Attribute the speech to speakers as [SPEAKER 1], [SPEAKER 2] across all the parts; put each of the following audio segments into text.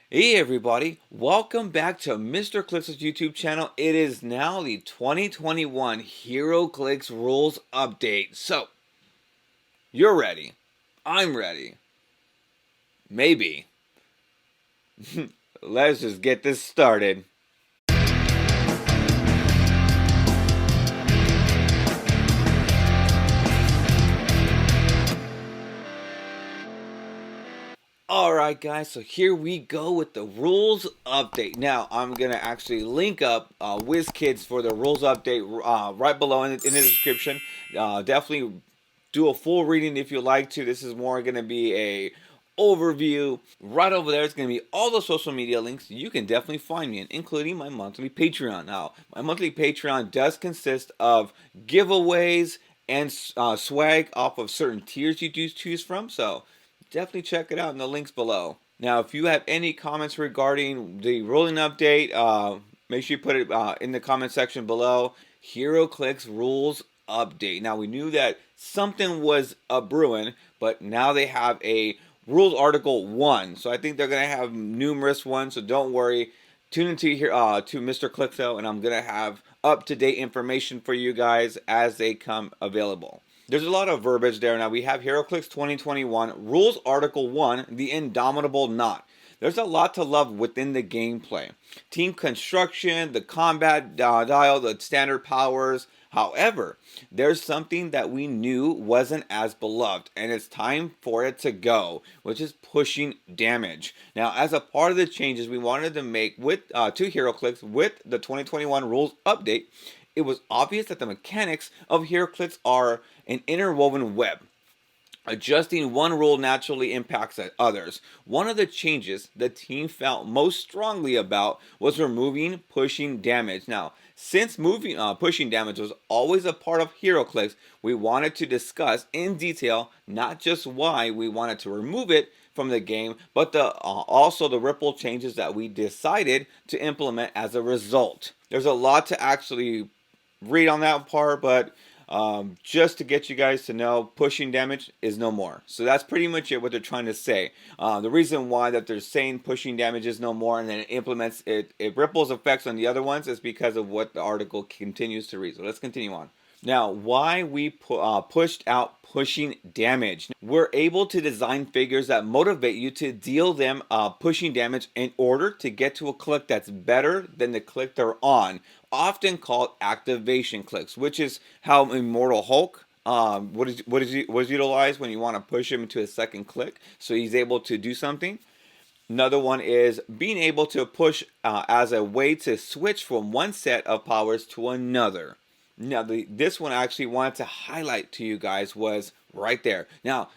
[SPEAKER 1] Hey everybody, welcome back to mrclixso's YouTube channel. It is now the 2021 Heroclix Rules Update. So, you're ready. I'm ready. Maybe. Let's just get this started. Alright guys, so here we go with the rules update. Now, I'm going to actually link up Wizkids for the rules update right below in the description. Definitely do a full reading if you like to. This is more going to be a overview. Right over there, it's going to be all the social media links you can definitely find me in, including my monthly Patreon. Now, my monthly Patreon does consist of giveaways and swag off of certain tiers you do choose from, so definitely check it out in the links below. Now, if you have any comments regarding the ruling update, make sure you put it in the comment section below. Heroclix rules update. Now, we knew that something was a brewing, but now they have a rules article 1. So I think they're going to have numerous ones, so don't worry. Tune into here to mrclixso, and I'm going to have up-to-date information for you guys as they come available. There's a lot of verbiage there. Now we have Heroclix 2021 Rules Article 1, the Indomitable Knot. There's a lot to love within the gameplay. Team construction, the combat dial, the standard powers. However, there's something that we knew wasn't as beloved, and it's time for it to go, which is pushing damage. Now, as a part of the changes we wanted to make with to Heroclix with the 2021 rules update, it was obvious that the mechanics of Heroclix are an interwoven web. Adjusting one rule naturally impacts others. One of the changes the team felt most strongly about was removing pushing damage. Now, since pushing damage was always a part of Heroclix, we wanted to discuss in detail not just why we wanted to remove it from the game, but also the ripple changes that we decided to implement as a result. There's a lot to actually read on that part, but just to get you guys to know, pushing damage is no more. So that's pretty much it, what they're trying to say. The reason why that they're saying pushing damage is no more and then it implements it ripples effects on the other ones is because of what the article continues to read. So let's continue on. Now, why we pushed out pushing damage. We're able to design figures that motivate you to deal them pushing damage in order to get to a click that's better than the click they're on, often called activation clicks, which is how Immortal Hulk what is utilized when you want to push him into a second click, so he's able to do something. Another one is being able to push as a way to switch from one set of powers to another. Now, this one I actually wanted to highlight to you guys was right there. Now,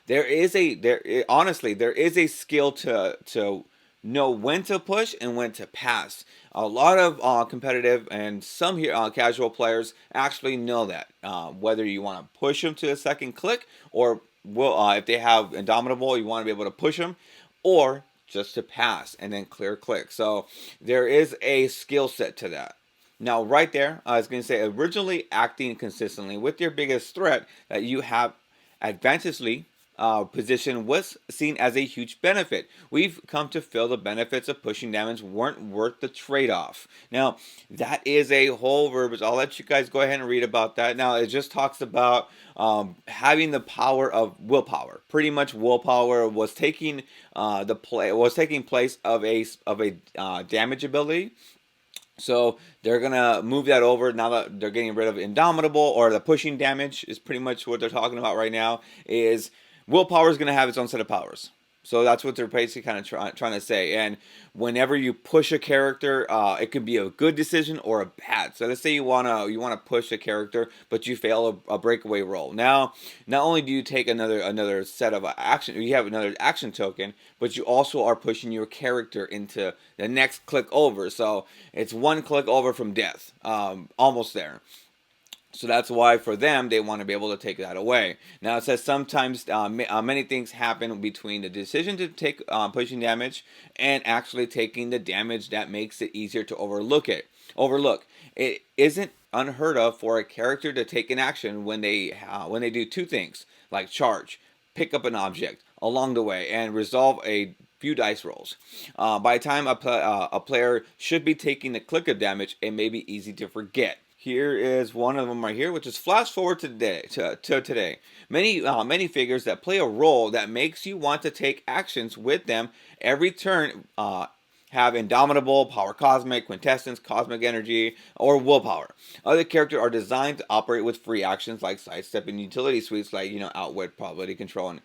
[SPEAKER 1] honestly, there is a skill to know when to push and when to pass. A lot of competitive and some here casual players actually know that. Whether you want to push them to a second click, or if they have Indomitable, you want to be able to push them, or just to pass and then clear click. So there is a skill set to that. Now, right there, I was going to say, originally acting consistently with your biggest threat that you have advantageously position was seen as a huge benefit. We've come to feel the benefits of pushing damage weren't worth the trade-off. Now, that is a whole verbiage. I'll let you guys go ahead and read about that. Now, it just talks about having the power of willpower. Pretty much, willpower was taking place of a damage ability. So they're gonna move that over now that they're getting rid of Indomitable, or the pushing damage is pretty much what they're talking about right now. Is willpower is gonna have its own set of powers. So that's what they're basically kind of trying to say. And whenever you push a character, it could be a good decision or a bad. So let's say you wanna push a character, but you fail a breakaway roll. Now, not only do you take another set of action, you have another action token, but you also are pushing your character into the next click over. So it's one click over from death, almost there. So that's why for them, they want to be able to take that away. Now it says sometimes many things happen between the decision to take pushing damage and actually taking the damage that makes it easier to overlook. It isn't unheard of for a character to take an action when they do two things, like charge, pick up an object along the way, and resolve a few dice rolls. By the time a player should be taking the click of damage, it may be easy to forget. Here is one of them right here, which is flash forward to today. Many figures that play a role that makes you want to take actions with them every turn have Indomitable, Power Cosmic, Quintessence, Cosmic Energy, or Willpower. Other characters are designed to operate with free actions like Sidestep and utility suites like, Outwit, Probability Control, and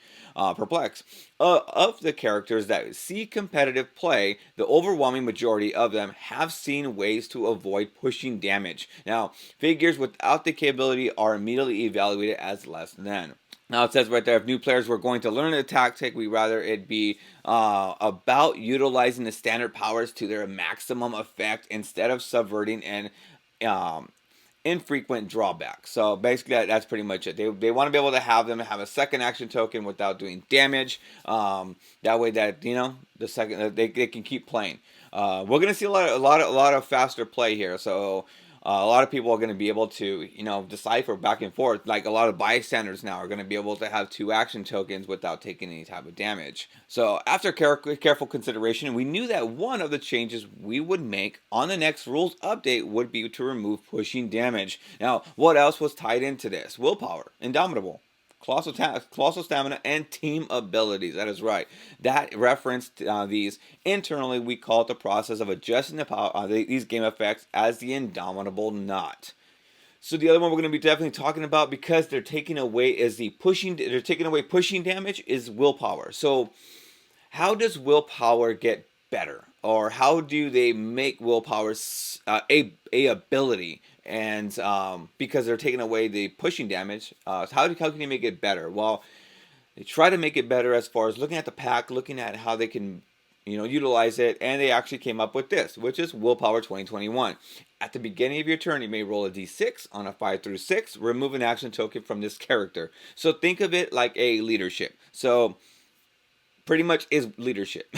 [SPEAKER 1] Perplex. Of the characters that see competitive play, the overwhelming majority of them have seen ways to avoid pushing damage. Now, figures without the capability are immediately evaluated as less than. Now it says right there, if new players were going to learn the tactic, we rather it be about utilizing the standard powers to their maximum effect instead of subverting and infrequent drawback. So basically, that's pretty much it. They want to be able to have them have a second action token without doing damage. That way, that the second they can keep playing. We're gonna see a lot of faster play here. So. A lot of people are going to be able to, decipher back and forth. Like a lot of bystanders now are going to be able to have 2 action tokens without taking any type of damage. So after careful consideration, we knew that one of the changes we would make on the next rules update would be to remove pushing damage. Now, what else was tied into this? Willpower, Indomitable, Colossal Stamina, and Team Abilities. That is right. That referenced these. Internally, we call it the process of adjusting the power, these game effects as the Indomitable knot. So the other one we're going to be definitely talking about, because they're taking away pushing damage, is Willpower. So how does Willpower get better? Or how do they make Willpower a ability? And because they're taking away the pushing damage, how can you make it better? Well, they try to make it better as far as looking at the pack, looking at how they can, utilize it, and they actually came up with this, which is Willpower 2021. At the beginning of your turn, you may roll a d6 on a 5 through 6, remove an action token from this character. So think of it like a leadership. So pretty much is leadership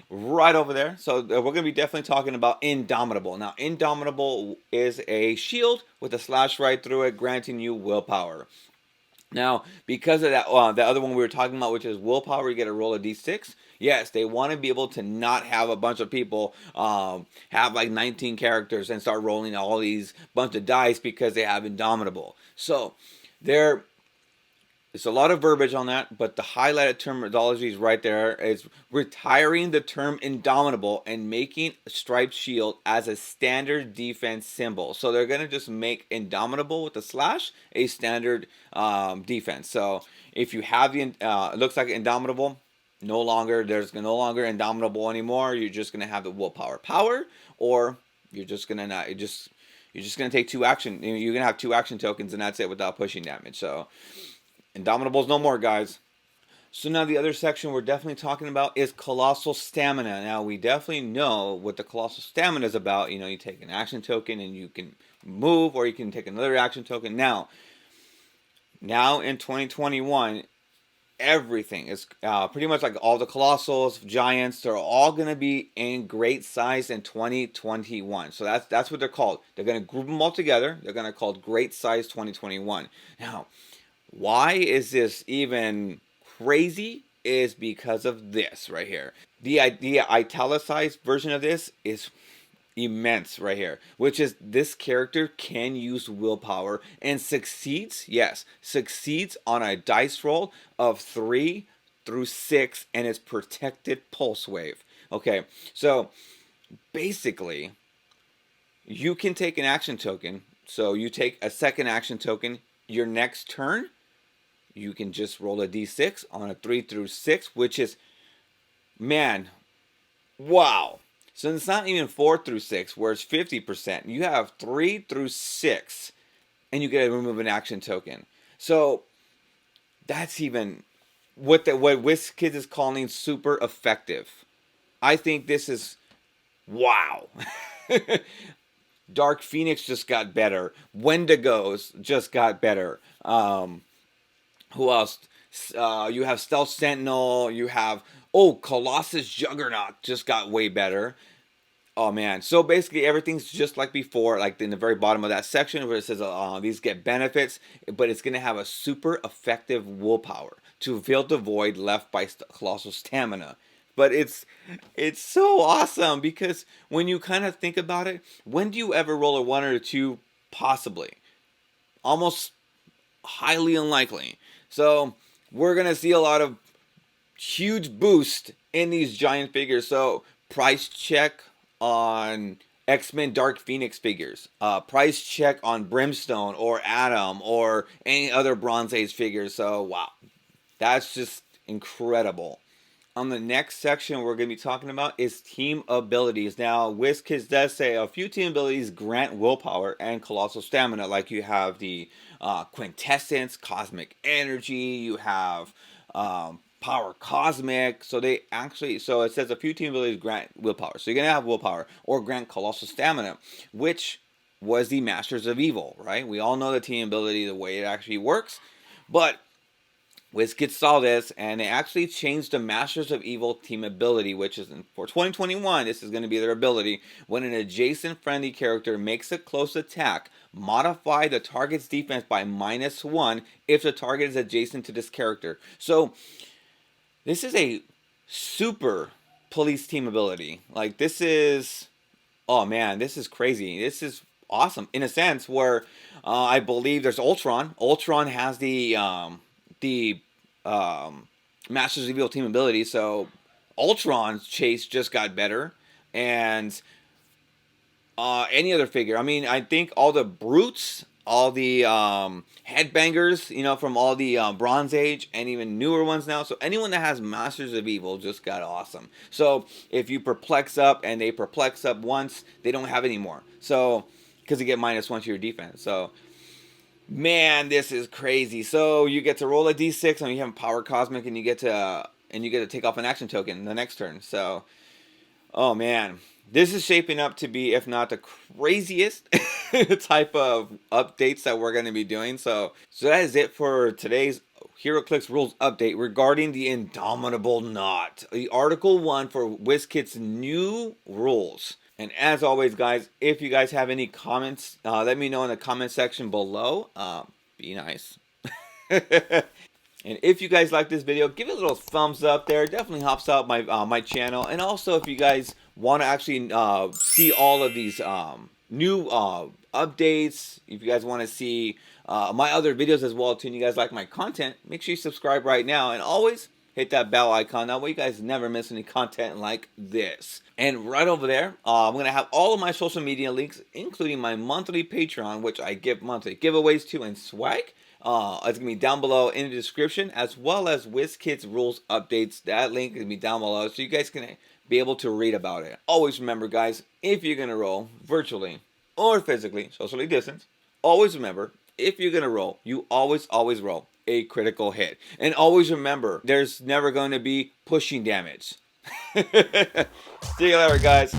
[SPEAKER 1] right over there. So we're going to be definitely talking about Indomitable. Now, Indomitable is a shield with a slash right through it, granting you willpower. Now, because of that, the other one we were talking about, which is Willpower, you get a roll of d6. Yes, they want to be able to not have a bunch of people have like 19 characters and start rolling all these bunch of dice because they have Indomitable. So there's a lot of verbiage on that, but the highlighted terminology is right there. It's retiring the term Indomitable and making Striped Shield as a standard defense symbol. So they're going to just make Indomitable with a slash a standard defense. So if you have the, it looks like Indomitable, there's no longer Indomitable anymore. You're just going to have the Willpower power, or you're just going to you're just going to take 2 action. You're going to have 2 action tokens, and that's it without pushing damage. So Indomitables no more, guys. So now the other section we're definitely talking about is Colossal Stamina. Now, we definitely know what the Colossal Stamina is about. You take an action token and you can move, or you can take another action token. Now in 2021, everything is pretty much like all the Colossals, Giants, they're all going to be in great size in 2021. So that's what they're called. They're going to group them all together. They're going to call it Great Size 2021. Now, why is this even crazy? Is because of this right here. The italicized version of this is immense right here, which is this character can use willpower and succeeds on a dice roll of 3 through 6 and is protected pulse wave. Okay, so basically you can take an action token. So you take a second action token your next turn. You can just roll a d6 on a 3 through 6, which is, man, wow. So it's not even 4 through 6, where it's 50%. You have 3 through 6, and you get to remove an action token. So that's even what Wizkids is calling super effective. I think this is, wow. Dark Phoenix just got better. Wendigos just got better. Who else? You have Stealth Sentinel. You have, Colossus Juggernaut just got way better. Oh, man. So basically everything's just like before, like in the very bottom of that section where it says these get benefits, but it's going to have a super effective willpower to fill the void left by Colossal Stamina. But it's so awesome because when you kind of think about it, when do you ever roll a 1 or a 2? Possibly. Almost highly unlikely. So we're gonna see a lot of huge boost in these giant figures. So price check on X-Men Dark Phoenix figures. Price check on Brimstone or Atom or any other Bronze Age figures. So wow, that's just incredible. On the next section we're going to be talking about is team abilities. Now, Wizkids does say a few team abilities grant willpower and colossal stamina, like you have the quintessence, cosmic energy, you have power cosmic. So they actually, so it says a few team abilities grant willpower. So you're going to have willpower or grant colossal stamina, which was the Masters of Evil, right? We all know the team ability, the way it actually works, but Wizkids saw this, and they actually changed the Masters of Evil team ability, which is for 2021. This is going to be their ability. When an adjacent friendly character makes a close attack, modify the target's defense by -1 if the target is adjacent to this character. So this is a super police team ability. Like, this is, oh man, this is crazy. This is awesome in a sense where I believe there's Ultron. Ultron has the Masters of Evil team ability, so Ultron's chase just got better, and any other figure. I mean, I think all the brutes, all the headbangers, you know, from all the Bronze Age and even newer ones now. So anyone that has Masters of Evil just got awesome. So if you perplex up and they perplex up once, they don't have any more. So because you get -1 to your defense. So man, this is crazy. So you get to roll a d6 and you have power cosmic, and you get to take off an action token the next turn. So, oh man, this is shaping up to be, if not the craziest type of updates that we're going to be doing. So that is it for today's Heroclix rules update regarding the Indomitable Knot, the Article 1 for Wizkids' new rules. And as always, guys, if you guys have any comments, let me know in the comment section below. Be nice. And if you guys like this video, give it a little thumbs up there. It definitely helps out my my channel. And also, if you guys want to actually see all of these new updates, if you guys want to see my other videos as well too, and you guys like my content, make sure you subscribe right now. And always hit that bell icon. That way you guys never miss any content like this. And right over there, I'm going to have all of my social media links, including my monthly Patreon, which I give monthly giveaways to and swag. It's going to be down below in the description, as well as Wizkids rules updates. That link is going to be down below, so you guys can be able to read about it. Always remember, guys, if you're going to roll virtually or physically, socially distanced, always remember, if you're going to roll, you always roll a critical hit. And always remember, there's never going to be pushing damage. See you later, guys.